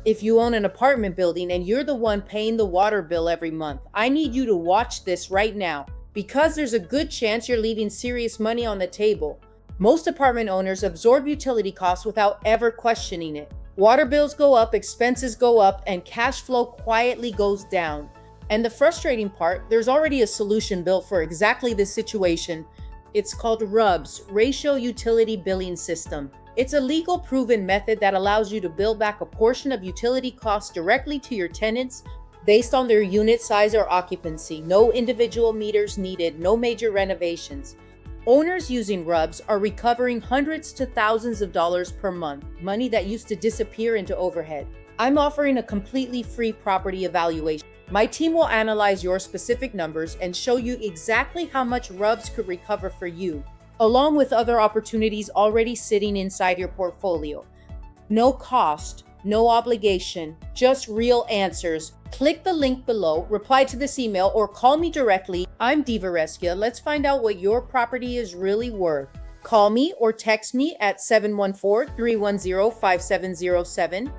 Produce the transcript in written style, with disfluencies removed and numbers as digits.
If you own an apartment building and you're the one paying the water bill every month, I need you to watch this right now because there's a good chance you're leaving serious money on the table. Most apartment owners absorb utility costs without ever questioning it. Water bills go up, expenses go up, and cash flow quietly goes down. And the frustrating part, there's already a solution built for exactly this situation. It's called RUBS, Ratio Utility Billing System. It's a legal proven method that allows you to bill back a portion of utility costs directly to your tenants based on their unit size or occupancy. No individual meters needed, no major renovations. Owners using RUBS are recovering hundreds to thousands of dollars per month, money that used to disappear into overhead. I'm offering a completely free property evaluation. My team will analyze your specific numbers and show you exactly how much RUBS could recover for you, along with other opportunities already sitting inside your portfolio. No cost, no obligation, just real answers. Click the link below, reply to this email, or call me directly. I'm Diva Reskia. Let's find out what your property is really worth. Call me or text me at 714-310-5707.